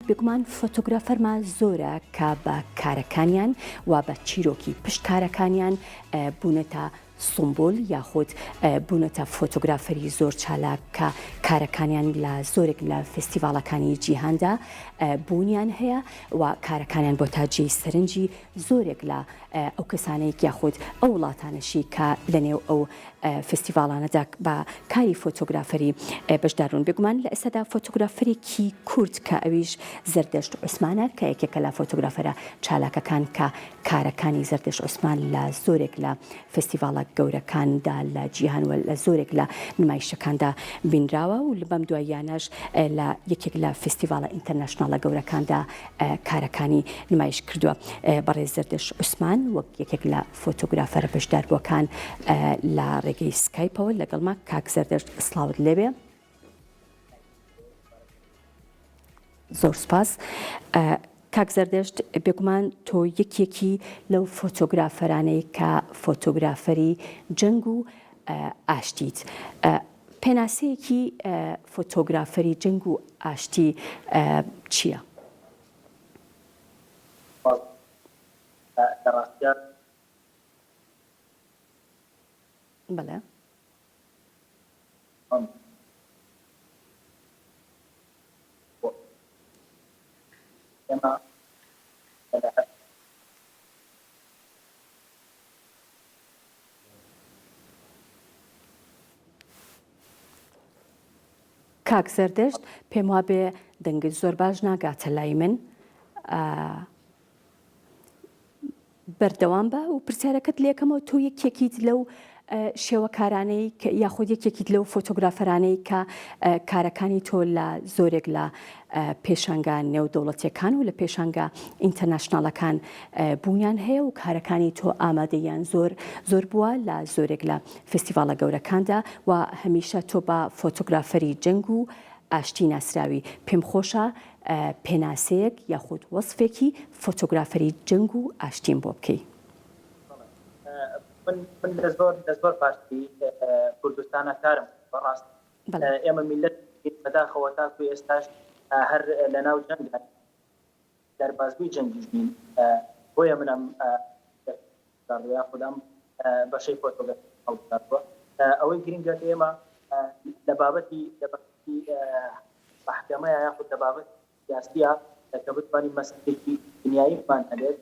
بێگومان فۆتۆگرافەرمان زۆرە کە بە کارەکانیان و بە چیرۆکی پشت کارەکانیان بوونەتە سمبۆل یاخود بوونەتە فۆتۆگرافەری زۆر چالاک کە کارەکانیان لە زۆرێک لە فستیڤالەکانی جیهاندا بوونیان هەیە و کارەکانیان بۆ تاجێی سەرنجی زۆرێک لە ئەو کەسانەیەک یاخود ئەو وڵاتانەشی کە لەنێو ئەو فستیڤالانەدا بە کاری فۆتۆگرافەری بەشدارون. بێگومان لە ئێستادا فۆتۆگرافەرێکی کورد کە ئەویش زەردەشت عوسمانە کە یەکێکە لە فۆتۆگرافەرە چالاکەکان کە کارەکانی زەردەشت عوسمان لە زۆرێک لە فستیڤالە گەورەکاندا لە جیهانوە لە زۆرێک لە نمایشەکاندا بینراوە و لە بەم دواییانەش لە یەکێک لە فستیڤالە ئینتەرنەشناڵە گەورەکاندا کارەکانی نمایش کردووە. بەڕێز زەردەشت عوسمان وەک یەکێک لە فۆتۆگرافەرە بەشداربووەکان لە ڕێگەی سکایپەوە لەگەڵما کاک زەردەشت سڵاوت لێبێ. زۆر سپاس. کاک زەردەشت بێگومان تۆ یەکێکی لەو فۆتۆگرافەرانەی کە فۆتۆگرافەری جەنگ و ئاشتیت. پێناسەیەکی فۆتۆگرافەری جەنگ و ئاشتی چییە؟ بەڵێ. کاک زەردەشت پێم وابێ دەنگت زۆر باش ناگاتە لای من بەردەوام بە و پرسیارەکەت لێکەمەوە تۆ یەکێکیت لەو شێوەکارانەی یاخود یەکێکیت لەو فۆتۆگرافەرانەی کە کارەکانی تۆ لە زۆرێک لە پێشانگە نێودەوڵەتیەکان و لە پێشانگە ئینتەرنەشناڵەکان بوونیان هەیە و کارەکانی تۆ ئامادەیان زۆر بووە لە زۆرێک لە فستیڤالە گەورەکاندا و هەمیشە تۆ بە فۆتۆگرافەری جەنگ و ئاشتی ناسراوی. پێم خۆشە پێناسەیەک یاخود وەسفێکی فۆتۆگرافەری جەنگ و ئاشتیم بۆ بکەی. من لە زۆر پارتی کوردستانە کارم بەڕاست ئێمە میلەت بەداخەوە تاکو ئێستاش هەر لە ناو جەنگ دەربازبووی جەنگیش بین بۆیە منم خودم بەشەی فۆتۆگرافی ئەوەی گرنگە ئێمە لە بابەتی محکەمەیە یاخود لە بابەت سیاسیە کە بتوانین مەسئلەیەکی دنیاییمان هەبێت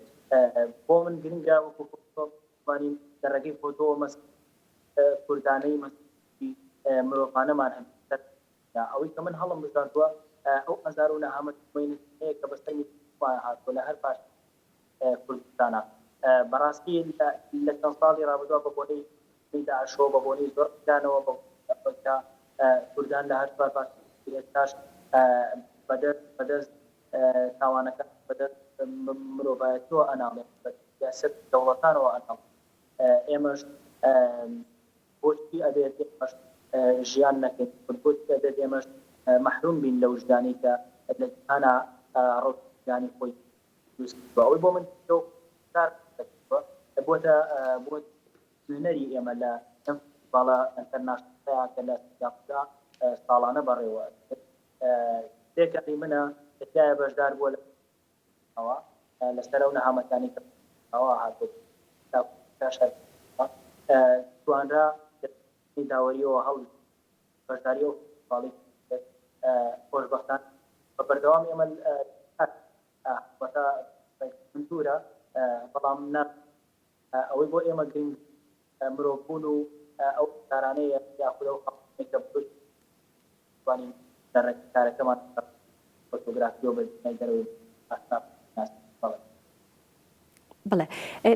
بۆ من گرنگە وەکو توانین دەڕێگەی فۆتۆ کوردانەی مەسئلەی مرۆڤانەمان هەبێت. ئەوەی کە من هەڵم بژاردووە ئەو ئەزار و نەهامەتێک کە بەسەری هاتووە لە هەر پاش کوردستانە بەڕاستی لە چەند ساڵی ڕابردووە بە بۆنەی داعشۆ بە بۆنەی زۆر دانەوە بە کوردان لە هەر پاش ئێستاش بەدەست تاوانەکان بەدەست مرۆڤایەتیەوە ئەناڵێت بە سیاسەت دەوڵەتانەوە ئەناڵ ئێمەش بۆچی ئەبێت ئێمەش ژیان نەکەین بۆچی ئەبێت ئێمەش مەحروم بین لە وجدانی کە لە جیهانە ڕۆژگانی خۆی دروست کردووە. ئەوەی بۆ من کار بۆتە نوێنەری ئێمە لە ئەم فستیڤالە ئینتەرناشناڵەیە کە لە سیاقدا ساڵانە بەڕێوە تێکەڵی منە تکایە بەشدار بووە لەەوە لەسەر ئەو نەهامەتانی کەەوە هاتووە توانرا داوەریەوە هەڵ بەشداری و فستیڤاڵی خۆشبەختانە بە بەردەوام ئێمە منتورە بەڵام ئەوەی بۆ ئێمە گرنگ مرۆڤبوون و ئەو کارانەیە یاخود ئەو خەڵکانەی کە بتوانین کارەکەمان فۆتۆگرافی و بەزای دەرەوەی بڵێ.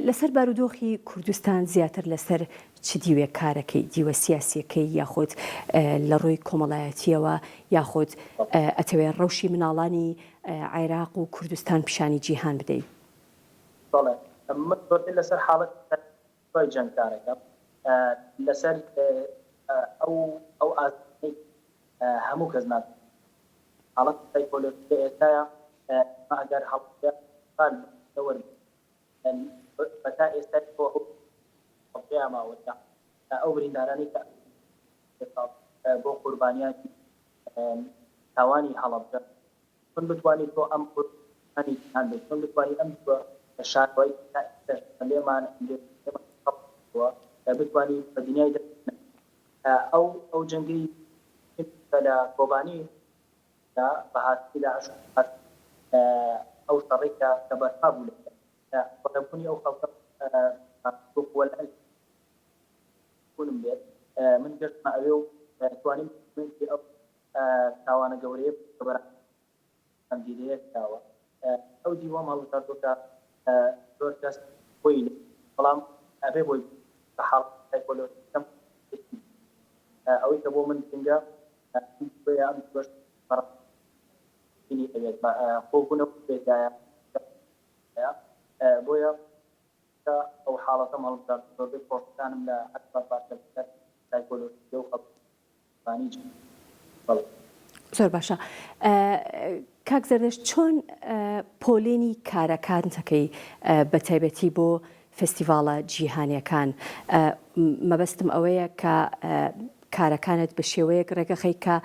لەسەر بارودۆخی کوردستان زیاتر لەسەر چ دیوێ کارەکەی دیوە سیاسیەکەی یاخود لە ڕۆی کۆمەڵایەتیەوە یاخود ئەتەوێت ڕەوشی مناڵانی عێراق و کوردستان پیشانی جیهان بدەیت؟ من لەسەر حاڵەت جەنگ کارەکە لەسەر ئەو ئازادی هەموو کەس نات حاڵەت سایکۆلۆژی ئێستاە ئەگەر هەڵ بەتا ئێستا ماوەدا ئەو بریندارانی کە بۆ قوربانیانی تاوانی هەڵەبجە چۆن بتوانیت تۆ ئەم قوربانی جیهان بێت چۆن بتوانیت ئەم شاروایی لێمان بتوانیت بە دنیای ئەو جەنگی لە کۆبانی بەهاتی لە ئەو شەڕێکە کە بەرپا بوو بەڕێبوونی ئەو خەڵکە بوونم بێت من گەشتمە ئەوێ و توانیم ئەو تاوانە گەورەیە ئەم دیدەیە کراوە ئەو دیوەم هەڵبژاردووکە زۆر کەس بۆی بەڵام ئەبێ بۆی بە حاڵ سایکۆلۆژیکەم ئەوەی کە بۆ من گرنگە ئەم بەشت ئەوێت خۆبوونە بێدایە بۆیە ئەو حاڵەتەم هەڵبژارد زۆربەی پرۆسەکانم لە حەسبە باشە سایکۆلۆژی و خەڵکانی زۆر باشە. کاک زەردەش چۆن پۆلێنی کارەکانتەکەی بە تایبەتی بۆ فستیڤالە جیهانیەکان مەبەستم ئەوەیە کە کارەکانت بە شێوەیەک ڕێگەخەی کە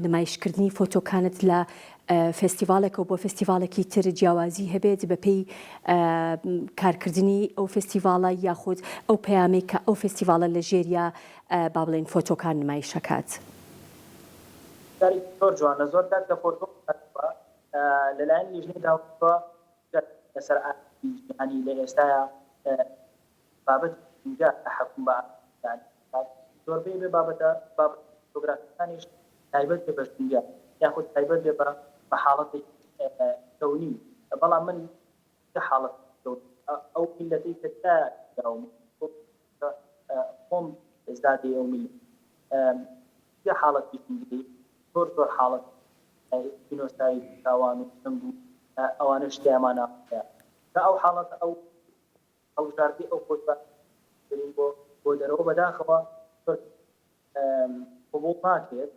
نمایشکردنی فۆتۆکانت لە فستیڤالێکە و بۆ فستیڤالێکی تر جیاوازی هەبێت بەپێی کارکردنی ئەو فستیڤالە یاخود ئەو پەیامەی کە ئەو فستیڤالە لە ژێریا با بڵێن فۆتۆکان نمایشەکات. زۆر جوانە زۆر کات کە فۆتۆ لەلایەن لیژنەی داوە لەسەر جیهانی لە ئێستاە بابەت حکوم بە زۆربەی بێ بابەتە فۆتۆگرافیەکانیش تایبەت بێ بە ژینگە یاخود تایبەت بێ بە حاڵەتی کەونی بەڵام من حاڵەت ئەو میلەتەی کە خۆم ئێزدادی ئەو میلەت حاڵەتی ژینگەی زۆر حاڵەت ئینۆستایی تاوان و سنگ و ئەوانە شتیامانە کە ئەو حاڵەت ئەو هەڵبژاردی ئەو خۆتبین بۆ دەرەوە بەداخەوە قبوڵ ناکرێت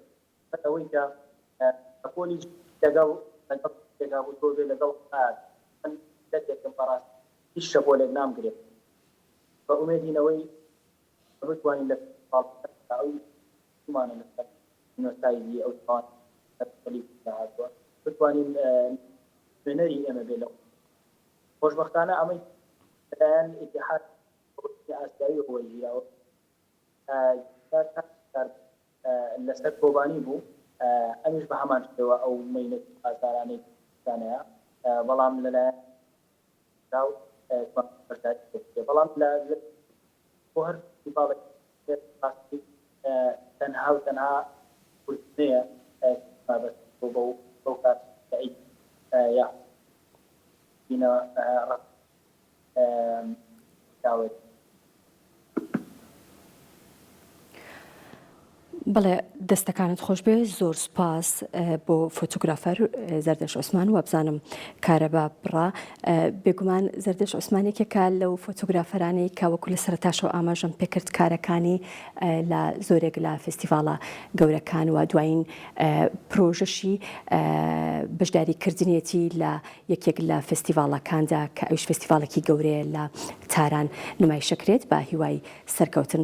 ئەوەی کە پۆلی لەگەڵ بوو تۆ بێ لەگەڵ من دەتێکم بەڕاست هیچ شە بۆ لێک نامگرێت بە ئومێدینەوەی بتوانین لە ئەومانە لەسەر نۆستایی ئەو توان هاتووە بتوانین وێنەری ئێمە بێ لەو خۆشبەختانە ئەمەی لەلایەن ئیتیحاد ئاسیایی وەرگیراوە لەسەر کۆبانی بوو ئەمیش بە هەمان شتەوە ئەو مەینەت ئازارانەی دانەیە بەڵام لەلایەن بەڵام بۆ هەر باڵێک تەنها و تەنها کورتنەیە بۆ کار یا بینە داوێت بەڵێ دەستەکانت خۆش بێ زۆر سوپاس بۆ فۆتۆگرافەر زەردەش عوسمان و بزانم کارەبا بڕا بێگومان زەردەش عوسمانێکێکە لەو فۆتۆگرافەرانەی کە وەکو لە سەرەتاشەوە ئاماژەم پێکرد کارەکانی لە زۆرێک لە فستیڤالە گەورەکان و دوایین پرۆژەشی بەشداریکردنیەتی لە یەکێک لە فستیڤالەکاندا کە ئەوش فستیڤالێکی گەورەیە لە تاران نمایشەکرێت بە هیوای سەرکەوتن